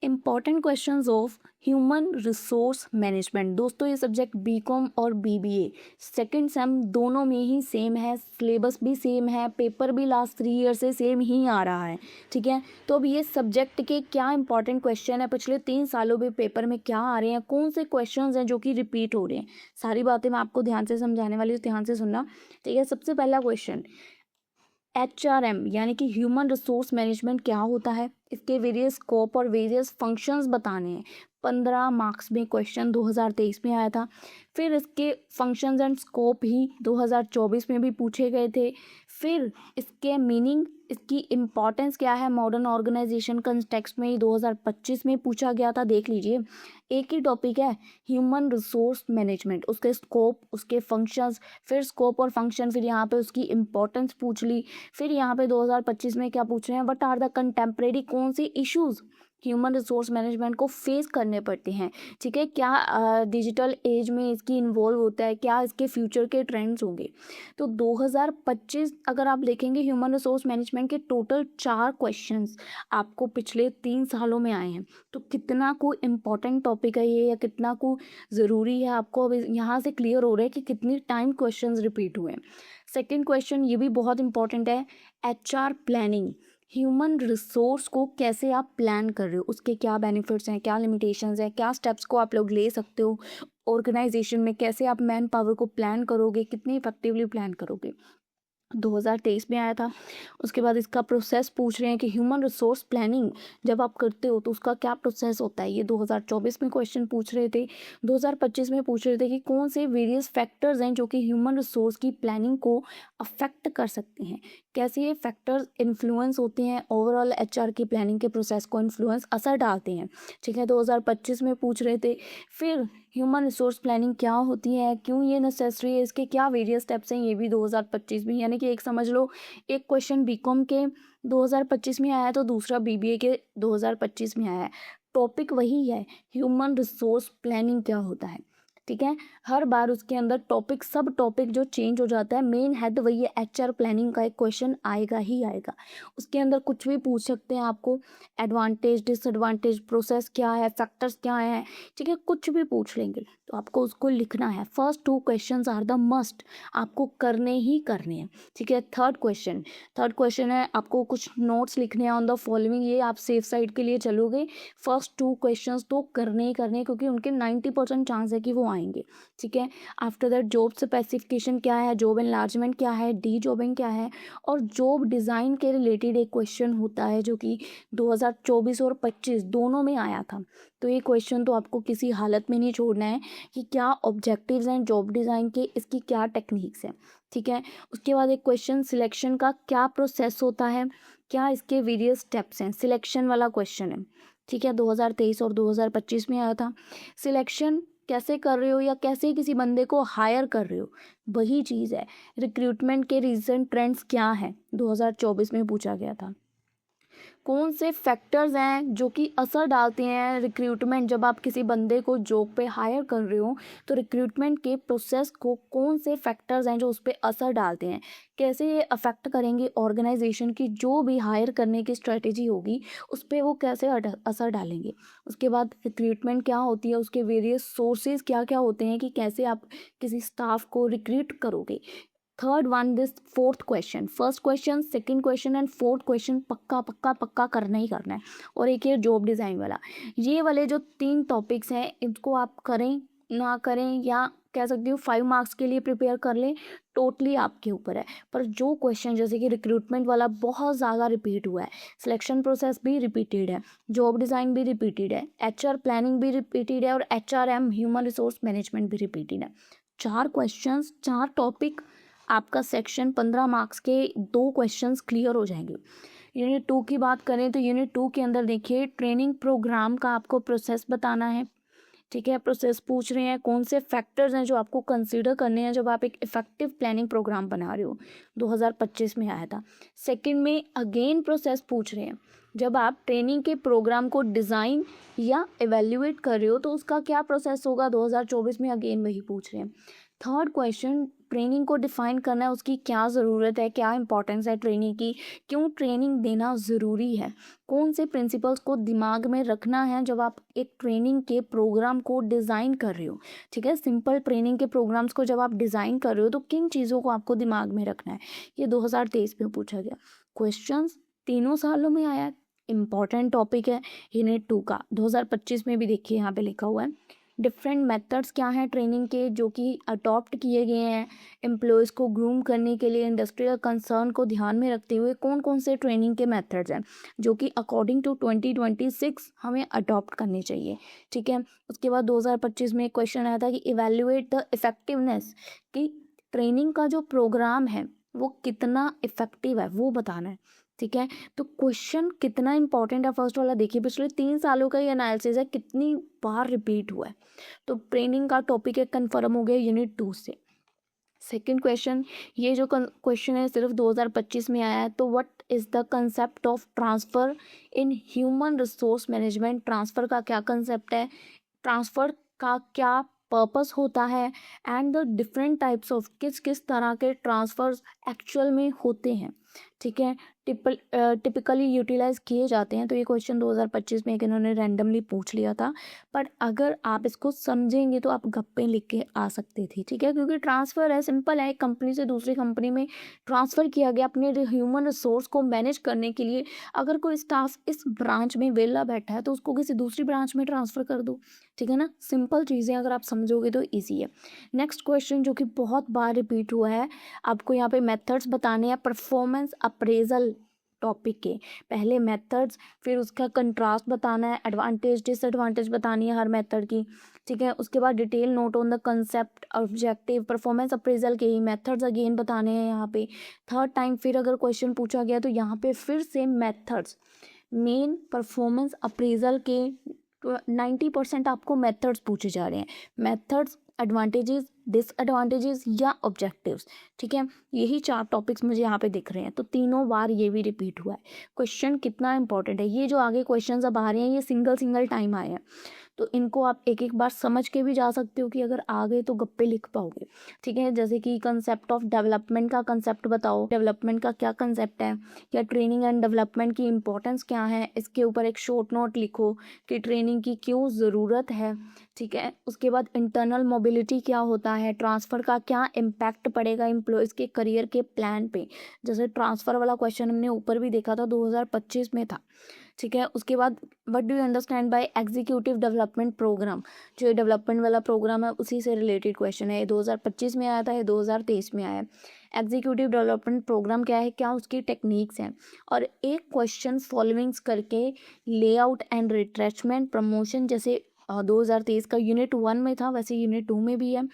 Important questions of human resource management. दोस्तों ये subject BCom और बीबीए सेकंड सेम दोनों में ही सेम है, सिलेबस भी सेम है, पेपर भी लास्ट 3 ईयर से सेम ही आ रहा है। ठीक है, तो अब ये सब्जेक्ट के क्या इंपॉर्टेंट क्वेश्चन है, पिछले 3 सालों में पेपर में क्या आ रहे हैं, कौन से क्वेश्चन हैं जो कि रिपीट हो रहे हैं, सारी बातें मैं आपको ध्यान से समझाने वाली हूँ, ध्यान से सुनना। ठीक है, सबसे पहला क्वेश्चन, HRM यानी कि ह्यूमन रिसोर्स मैनेजमेंट क्या होता है, इसके वेरियस स्कोप और वेरियस फंक्शंस बताने हैं। 15 मार्क्स में क्वेश्चन 2023 में आया था। फिर इसके फंक्शंस एंड स्कोप ही 2024 में भी पूछे गए थे। फिर इसके मीनिंग, इसकी इम्पॉर्टेंस क्या है मॉडर्न ऑर्गेनाइजेशन कंटेक्स्ट में, 2025 में पूछा गया था। देख लीजिए, एक ही टॉपिक है ह्यूमन रिसोर्स मैनेजमेंट, उसके स्कोप, उसके फंक्शंस, फिर स्कोप और फंक्शन, फिर यहाँ पे उसकी इम्पोर्टेंस पूछ ली। फिर यहाँ पे 2025 में क्या पूछ रहे हैं, व्हाट आर द कंटेम्प्रेरी, कौन सी इश्यूज ह्यूमन रिसोर्स मैनेजमेंट को फेस करने पड़ते हैं। ठीक है, क्या डिजिटल एज में इसकी इन्वॉल्व होता है, क्या इसके फ्यूचर के ट्रेंड्स होंगे। तो 2025 अगर आप देखेंगे ह्यूमन रिसोर्स मैनेजमेंट के टोटल 4 क्वेश्चंस आपको पिछले 3 सालों में आए हैं। तो कितना को इम्पॉर्टेंट टॉपिक है ये, या कितना को ज़रूरी है, आपको अब यहाँ से क्लियर हो रहा है कि कितनी टाइम क्वेश्चंस रिपीट हुए हैं। सेकेंड क्वेश्चन ये भी बहुत इंपॉर्टेंट है, HR प्लानिंग, ह्यूमन रिसोर्स को कैसे आप प्लान कर रहे हो, उसके क्या बेनिफिट्स हैं, क्या लिमिटेशंस हैं, क्या स्टेप्स को आप लोग ले सकते हो ऑर्गेनाइजेशन में, कैसे आप मैन पावर को प्लान करोगे, कितनी इफेक्टिवली प्लान करोगे। 2023 में आया था। उसके बाद इसका प्रोसेस पूछ रहे हैं कि ह्यूमन रिसोर्स प्लानिंग जब आप करते हो तो उसका क्या प्रोसेस होता है, ये 2024 में क्वेश्चन पूछ रहे थे। 2025 में पूछ रहे थे कि कौन से वेरियस फैक्टर्स हैं जो कि ह्यूमन रिसोर्स की प्लानिंग को अफेक्ट कर सकते हैं, कैसे ये फैक्टर्स इन्फ्लुएंस होते हैं ओवरऑल HR की प्लानिंग के प्रोसेस को, इन्फ्लुएंस असर डालते हैं। ठीक है, 2025 में पूछ रहे थे। फिर ह्यूमन रिसोर्स प्लानिंग क्या होती है, क्यों ये नेसेसरी है, इसके क्या वेरियस स्टेप्स हैं, ये भी 2025 में, यानी कि एक समझ लो एक क्वेश्चन बीकॉम के 2025 में आया है तो दूसरा BBA के 2025 में आया है। टॉपिक वही है, ह्यूमन रिसोर्स प्लानिंग क्या होता है। ठीक है, हर बार उसके अंदर टॉपिक, सब टॉपिक जो चेंज हो जाता है, मेन हेड वही है, HR प्लानिंग का एक क्वेश्चन आएगा ही आएगा। उसके अंदर कुछ भी पूछ सकते हैं आपको, एडवांटेज डिसएडवांटेज, प्रोसेस क्या है, फैक्टर्स क्या है, ठीक है, कुछ भी पूछ लेंगे तो आपको उसको लिखना है। First 2 questions are the must, आपको करने ही करने हैं। ठीक है, थर्ड क्वेश्चन है आपको कुछ नोट्स लिखने हैं ऑन द फॉलोइंग, ये आप सेफ साइड के लिए चलोगे। फर्स्ट 2 क्वेश्चंस तो करने ही करने, क्योंकि उनके 90% चांस है कि वो आएंगे। ठीक है, आफ्टर दैट जॉब स्पेसिफिकेशन क्या है, जॉब एनलार्जमेंट क्या है, डी जॉबिंग क्या है, और जॉब डिज़ाइन के रिलेटेड एक क्वेश्चन होता है जो कि 2024 और 25 दोनों में आया था। तो ये क्वेश्चन तो आपको किसी हालत में नहीं छोड़ना है कि क्या ऑब्जेक्टिव्स हैं जॉब डिज़ाइन के, इसकी क्या टेक्निक्स हैं। ठीक है, उसके बाद एक क्वेश्चन सिलेक्शन का क्या प्रोसेस होता है, क्या इसके वेरियस स्टेप्स हैं, सिलेक्शन वाला क्वेश्चन है। ठीक है, 2023 और 2025 में आया था। सिलेक्शन कैसे कर रहे हो या कैसे किसी बंदे को हायर कर रहे हो, वही चीज़ है। रिक्रूटमेंट के रीसेंट ट्रेंड्स क्या हैं, 2024 में पूछा गया था। कौन से फैक्टर्स हैं जो कि असर डालते हैं रिक्रूटमेंट, जब आप किसी बंदे को जॉब पे हायर कर रहे हो तो रिक्रूटमेंट के प्रोसेस को कौन से फैक्टर्स हैं जो उस पर असर डालते हैं, कैसे ये अफेक्ट करेंगे ऑर्गेनाइजेशन की जो भी हायर करने की स्ट्रेटेजी होगी उस पर वो कैसे असर डालेंगे। उसके बाद रिक्रूटमेंट क्या होती है, उसके वेरियस सोर्सेज क्या क्या होते हैं कि कैसे आप किसी स्टाफ को रिक्रूट करोगे। Third one, this fourth question, first question, second question and fourth question पक्का पक्का पक्का करना ही करना है। और एक ये जॉब डिज़ाइन वाला, ये वाले जो 3 टॉपिक्स हैं इनको आप करें ना करें, या कह सकती हूँ 5 मार्क्स के लिए प्रिपेयर कर लें, टोटली आपके ऊपर है। पर जो क्वेश्चन जैसे कि रिक्रूटमेंट वाला बहुत ज़्यादा रिपीट हुआ है, सिलेक्शन प्रोसेस भी रिपीटेड है, जॉब डिज़ाइन भी रिपीटेड है, HR प्लानिंग भी रिपीटेड है, और HRM ह्यूमन रिसोर्स मैनेजमेंट भी रिपीटेड है। 4 क्वेश्चंस, 4 टॉपिक, आपका सेक्शन 15 मार्क्स के 2 क्वेश्चंस क्लियर हो जाएंगे। यूनिट 2 की बात करें तो यूनिट 2 के अंदर देखिए ट्रेनिंग प्रोग्राम का आपको प्रोसेस बताना है। ठीक है, प्रोसेस पूछ रहे हैं कौन से फैक्टर्स हैं जो आपको कंसीडर करने हैं जब आप एक इफेक्टिव प्लानिंग प्रोग्राम बना रहे हो, 2025 में आया था। सेकंड में अगेन प्रोसेस पूछ रहे हैं, जब आप ट्रेनिंग के प्रोग्राम को डिज़ाइन या एवेल्युएट कर रहे हो तो उसका क्या प्रोसेस होगा, 2024 में अगेन वही पूछ रहे हैं। थर्ड क्वेश्चन, ट्रेनिंग को डिफ़ाइन करना है, उसकी क्या ज़रूरत है, क्या इंपॉर्टेंस है ट्रेनिंग की, क्यों ट्रेनिंग देना ज़रूरी है, कौन से प्रिंसिपल्स को दिमाग में रखना है जब आप एक ट्रेनिंग के प्रोग्राम को डिज़ाइन कर रहे हो। ठीक है, सिंपल ट्रेनिंग के प्रोग्राम्स को जब आप डिज़ाइन कर रहे हो तो किन चीज़ों को आपको दिमाग में रखना है। ये 2023 में पूछा गया क्वेश्चंस, तीनों सालों में आया है, इम्पॉर्टेंट टॉपिक है। यूनिट 2 का 2025 में भी देखिए यहाँ पे लिखा हुआ है डिफरेंट मेथड्स क्या हैं ट्रेनिंग के जो कि अडॉप्ट किए गए हैं एम्प्लॉयज़ को ग्रूम करने के लिए इंडस्ट्रियल कंसर्न को ध्यान में रखते हुए। कौन कौन से ट्रेनिंग के मेथड्स हैं जो कि अकॉर्डिंग टू 2026 हमें अडॉप्ट करने चाहिए। ठीक है, उसके बाद 2025 में एक क्वेश्चन आया था कि इवेल्युएट द इफेक्टिवनेस, कि ट्रेनिंग का जो प्रोग्राम है वो कितना इफेक्टिव है वो बताना है। ठीक है, तो क्वेश्चन कितना इंपॉर्टेंट है फर्स्ट वाला देखिए, पिछले 3 सालों का ये एनालिसिस है, कितनी बार रिपीट हुआ है। तो ट्रेनिंग का टॉपिक है कन्फर्म हो गया यूनिट 2 से। सेकंड क्वेश्चन, ये जो क्वेश्चन है सिर्फ 2025 में आया है, तो what is the concept of transfer in human resource management. Transfer का क्या कंसेप्ट है, ट्रांसफ़र का क्या पर्पस होता है, and the different types of, किस किस तरह के ट्रांसफ़र्स एक्चुअल में होते हैं। ठीक है, टिपिकली यूटिलाइज किए जाते हैं। तो ये क्वेश्चन 2025 में एक इन्होंने रैंडमली पूछ लिया था, पर अगर आप इसको समझेंगे तो आप गप्पे लिख के आ सकते थे। ठीक है, क्योंकि ट्रांसफ़र है, सिंपल है, एक कंपनी से दूसरी कंपनी में ट्रांसफ़र किया गया अपने ह्यूमन रिसोर्स को मैनेज करने के लिए। अगर कोई स्टाफ इस ब्रांच में वेला बैठा है तो उसको किसी दूसरी ब्रांच में ट्रांसफ़र कर दो। ठीक है ना, सिंपल चीज़ें अगर आप समझोगे तो ईजी है। नेक्स्ट क्वेश्चन जो कि बहुत बार रिपीट हुआ है, आपको यहाँ पे मेथड्स बताने हैं परफॉर्मेंस अप्रेजल टॉपिक के। पहले मेथड्स, फिर उसका कंट्रास्ट बताना है, एडवांटेज डिसएडवांटेज बतानी है हर मेथड की। ठीक है, उसके बाद detail note on the concept objective performance appraisal के ही मेथड्स अगेन बताने हैं यहाँ पे। थर्ड टाइम फिर अगर क्वेश्चन पूछा गया तो यहाँ पे फिर से मेथड्स, मेन परफॉर्मेंस अप्रेजल के 90% आपको मेथड्स पूछे जा रहे हैं। मेथड्स, एडवांटेजेस, डिसएडवांटेजेस या ऑब्जेक्टिव्स। ठीक है, यही 4 टॉपिक्स मुझे यहाँ पे दिख रहे हैं, तो तीनों बार ये भी रिपीट हुआ है। क्वेश्चन कितना इंपॉर्टेंट है, ये जो आगे क्वेश्चन अब आ रहे हैं ये सिंगल टाइम आए हैं, तो इनको आप एक एक बार समझ के भी जा सकते हो कि अगर आ गए तो गप्पे लिख पाओगे। ठीक है, जैसे कि कंसेप्ट ऑफ डेवलपमेंट का कंसेप्ट बताओ, डेवलपमेंट का क्या कंसेप्ट है, या ट्रेनिंग एंड डेवलपमेंट की इंपॉर्टेंस क्या है, इसके ऊपर एक शॉर्ट नोट लिखो कि ट्रेनिंग की क्यों ज़रूरत है। ठीक है, उसके बाद इंटरनल मोबिलिटी क्या होता है, ट्रांसफ़र का क्या इम्पैक्ट पड़ेगा एम्प्लॉयज़ के करियर के प्लान पे। जैसे ट्रांसफ़र वाला क्वेश्चन हमने ऊपर भी देखा था, 2025 में था। ठीक है, उसके बाद what do you understand by executive development program, जो डेवलपमेंट वाला प्रोग्राम है उसी से रिलेटेड क्वेश्चन है। ये 2025 में आया था, ये 2023 में आया है। एग्जीक्यूटिव डेवलपमेंट प्रोग्राम क्या है, क्या उसकी टेक्निक्स हैं, और एक क्वेश्चन फॉलोइंग्स करके लेआउट एंड रिट्रेचमेंट प्रमोशन, जैसे 2023 का यूनिट 1 में था वैसे यूनिट 2 में भी है।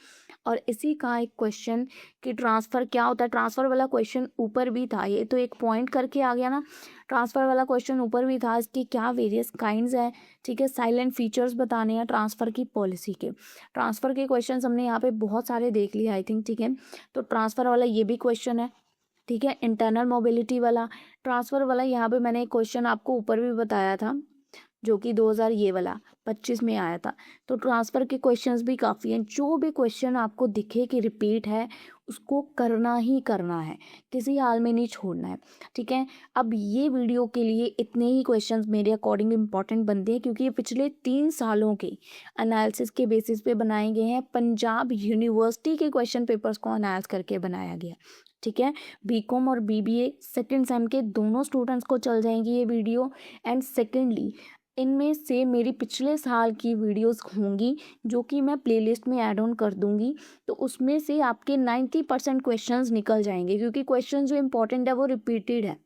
और इसी का एक क्वेश्चन कि ट्रांसफ़र क्या होता है, ट्रांसफ़र वाला क्वेश्चन ऊपर भी था, ये तो एक पॉइंट करके आ गया ना, ट्रांसफ़र वाला क्वेश्चन ऊपर भी था, इसकी क्या वेरियस काइंड्स हैं। ठीक है, साइलेंट फीचर्स बताने हैं ट्रांसफ़र की पॉलिसी के। ट्रांसफ़र के क्वेश्चन हमने यहाँ पे बहुत सारे देख लिए आई थिंक। ठीक है, तो ट्रांसफ़र वाला ये भी क्वेश्चन है। ठीक है, इंटरनल मोबिलिटी वाला, ट्रांसफ़र वाला यहाँ पे मैंने एक क्वेश्चन आपको ऊपर भी बताया था जो कि 2000 ये वाला 25 में आया था। तो ट्रांसफ़र के क्वेश्चंस भी काफ़ी हैं। जो भी क्वेश्चन आपको दिखे कि रिपीट है उसको करना ही करना है, किसी हाल में नहीं छोड़ना है। ठीक है, अब ये वीडियो के लिए इतने ही क्वेश्चंस मेरे अकॉर्डिंग इम्पॉर्टेंट बनते हैं क्योंकि ये पिछले 3 सालों के एनालिसिस के बेसिस पे बनाए गए हैं। पंजाब यूनिवर्सिटी के क्वेश्चन पेपर्स को एनालाइज करके बनाया गया। ठीक है, बीकॉम और बीबीए सेकेंड सेम के दोनों स्टूडेंट्स को चल जाएंगी ये वीडियो। एंड सेकेंडली इनमें से मेरी पिछले साल की वीडियोस होंगी जो कि मैं प्लेलिस्ट में ऐड ऑन कर दूंगी, तो उसमें से आपके 90% क्वेश्चंस निकल जाएंगे क्योंकि क्वेश्चन जो इंपॉर्टेंट है वो रिपीटेड है।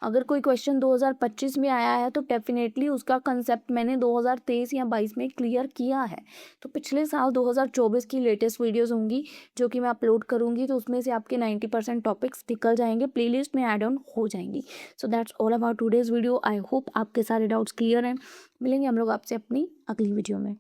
अगर कोई क्वेश्चन 2025 में आया है तो डेफिनेटली उसका कंसेप्ट मैंने 2023 या 22 में क्लियर किया है। तो पिछले साल 2024 की लेटेस्ट वीडियोस होंगी जो कि मैं अपलोड करूँगी, तो उसमें से आपके 90% टॉपिक्स निकल जाएंगे, प्लेलिस्ट में ऐड ऑन हो जाएंगी। So that's all about today's video. I hope आपके सारे डाउट्स क्लियर हैं। मिलेंगे हम लोग आपसे अपनी अगली वीडियो में।